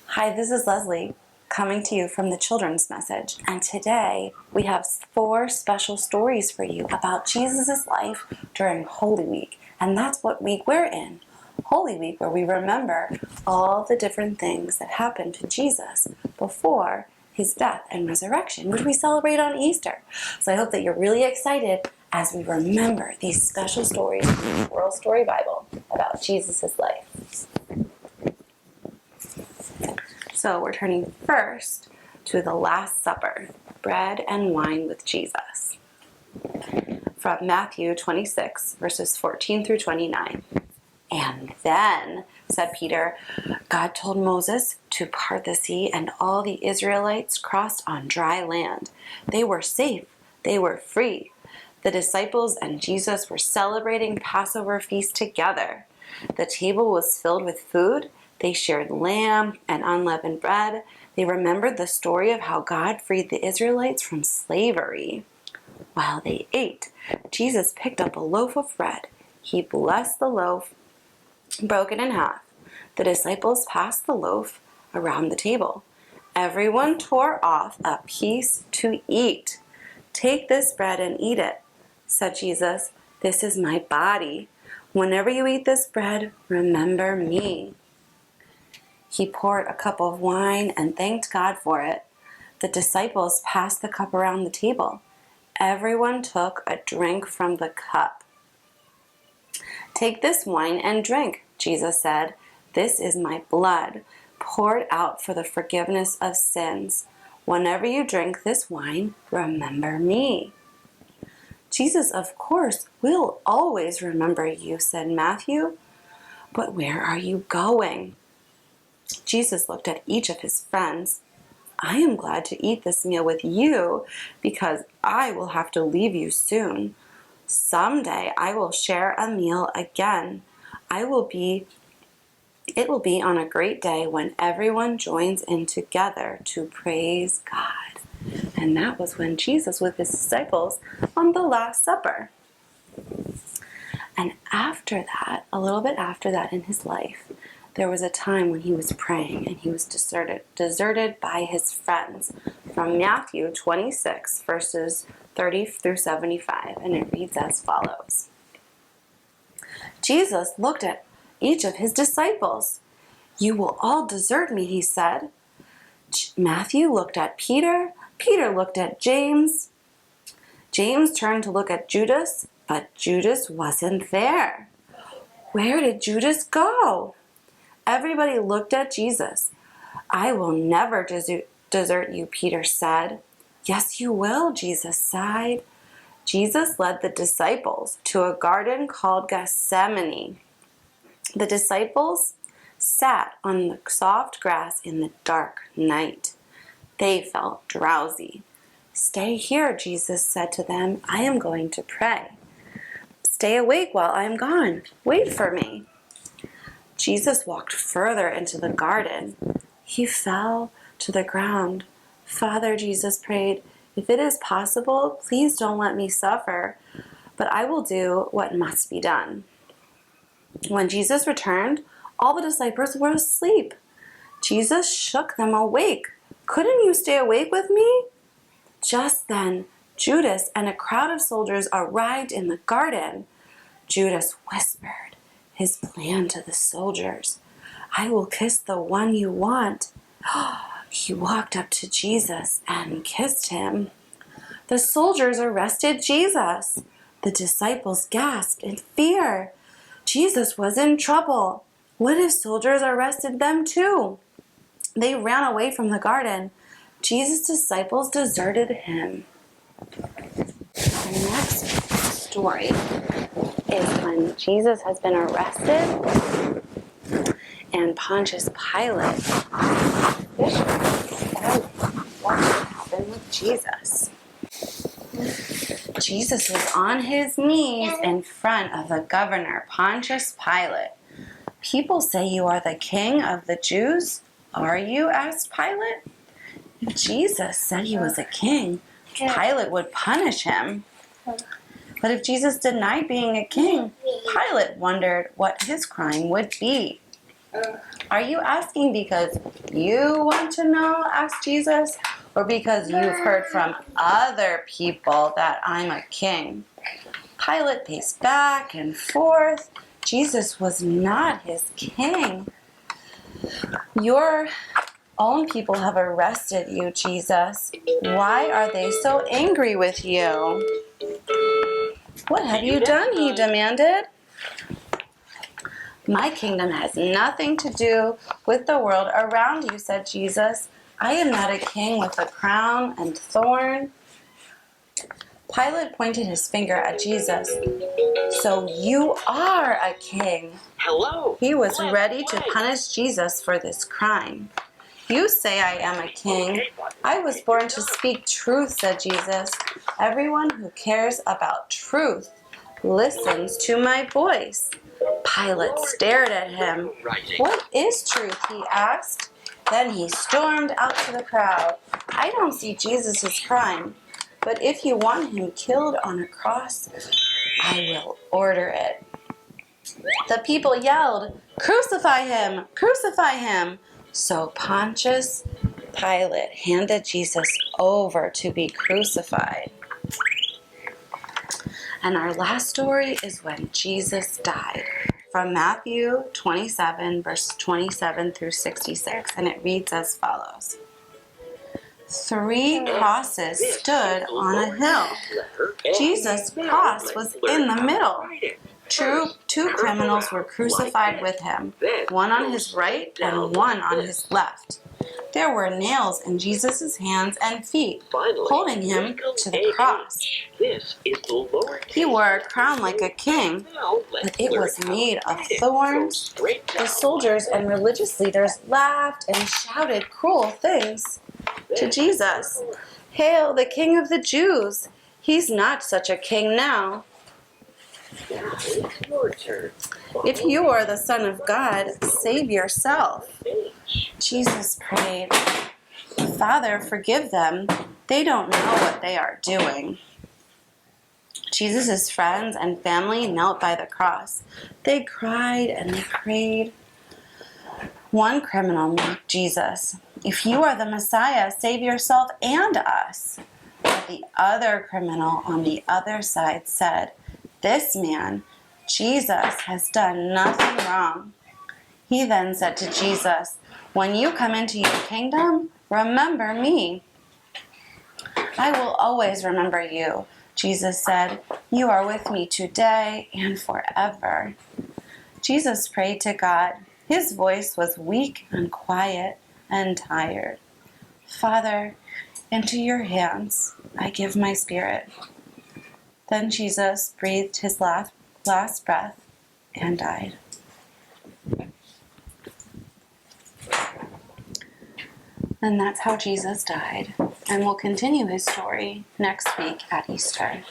Hi, this is Leslie coming to you from the Children's Message. And today we have 4 special stories for you about Jesus' life during Holy Week. And that's what week we're in. Holy Week, where we remember all the different things that happened to Jesus before his death and resurrection, which we celebrate on Easter. So I hope that you're really excited as we remember these special stories from the World Story Bible about Jesus' life. So we're turning first to the Last Supper, bread and wine with Jesus. From Matthew 26, verses 14 through 29. And then, said Peter, God told Moses to part the sea, and all the Israelites crossed on dry land. They were safe. They were free. The disciples and Jesus were celebrating Passover feast together. The table was filled with food. They shared lamb and unleavened bread. They remembered the story of how God freed the Israelites from slavery. While they ate, Jesus picked up a loaf of bread. He blessed the loaf, broke it in half. The disciples passed the loaf around the table. Everyone tore off a piece to eat. Take this bread and eat it, said Jesus. This is my body. Whenever you eat this bread, remember me. He poured a cup of wine and thanked God for it. The disciples passed the cup around the table. Everyone took a drink from the cup. Take this wine and drink, Jesus said. This is my blood, poured out for the forgiveness of sins. Whenever you drink this wine, remember me. Jesus, of course, will always remember you, said Matthew. But where are you going? Jesus looked at each of his friends. I am glad to eat this meal with you because I will have to leave you soon. Someday I will share a meal again. It will be on a great day when everyone joins in together to praise God. And that was when Jesus was with his disciples on the Last Supper. And after that, a little bit after that in his life, there was a time when he was praying and he was deserted by his friends. From Matthew 26, verses 30 through 75, and it reads as follows. Jesus looked at each of his disciples. You will all desert me, he said. Matthew looked at Peter. Peter looked at James. James turned to look at Judas, but Judas wasn't there. Where did Judas go? Everybody looked at Jesus. I will never desert you, Peter said. Yes, you will, Jesus sighed. Jesus led the disciples to a garden called Gethsemane. The disciples sat on the soft grass in the dark night. They felt drowsy. Stay here, Jesus said to them. I am going to pray. Stay awake while I am gone. Wait for me. Jesus walked further into the garden. He fell to the ground. Father, Jesus prayed, if it is possible, please don't let me suffer, but I will do what must be done. When Jesus returned, all the disciples were asleep. Jesus shook them awake. Couldn't you stay awake with me? Just then, Judas and a crowd of soldiers arrived in the garden. Judas whispered his plan to the soldiers. I will kiss the one you want. He walked up to Jesus and kissed him. The soldiers arrested Jesus. The disciples gasped in fear. Jesus was in trouble. What if soldiers arrested them too? They ran away from the garden. Jesus' disciples deserted him. The next story is when Jesus has been arrested and Pontius Pilate said what happened with Jesus. Jesus was on his knees in front of the governor, Pontius Pilate. People say you are the king of the Jews. Are you? Asked Pilate. If Jesus said he was a king, Pilate would punish him. But if Jesus denied being a king, Pilate wondered what his crime would be. Are you asking because you want to know, asked Jesus, or because you've heard from other people that I'm a king? Pilate paced back and forth. Jesus was not his king. Your own people have arrested you, Jesus. Why are they so angry with you? What have you done? He demanded. My kingdom has nothing to do with the world around you, said Jesus. I am not a king with a crown and thorn. Pilate pointed his finger at Jesus. So you are a king. Hello. He was ready to punish Jesus for this crime. You say I am a king. I was born to speak truth, said Jesus. Everyone who cares about truth listens to my voice. Pilate stared at him. What is truth? He asked. Then he stormed out to the crowd. I don't see Jesus' crime, but if you want him killed on a cross, I will order it. The people yelled, "Crucify him! Crucify him!" So Pontius Pilate handed Jesus over to be crucified. And our last story is when Jesus died, from Matthew 27, verse 27 through 66, and it reads as follows. 3 crosses stood on a hill. Jesus' cross was in the middle. Two criminals were crucified with him, one on his right and one on his left. There were nails in Jesus' hands and feet, holding him to the cross. He wore a crown like a king, but it was made of thorns. The soldiers and religious leaders laughed and shouted cruel things to Jesus. Hail, the King of the Jews! He's not such a king now. If you are the Son of God, save yourself. Jesus prayed, Father, forgive them. They don't know what they are doing. Jesus' friends and family knelt by the cross. They cried and they prayed. One criminal mocked Jesus. If you are the Messiah, save yourself and us. But the other criminal on the other side said, This man, Jesus, has done nothing wrong. He then said to Jesus, When you come into your kingdom, remember me. I will always remember you, Jesus said. You are with me today and forever. Jesus prayed to God. His voice was weak and quiet and tired. Father, into your hands I give my spirit. Then Jesus breathed his last breath and died. And that's how Jesus died. And we'll continue his story next week at Easter.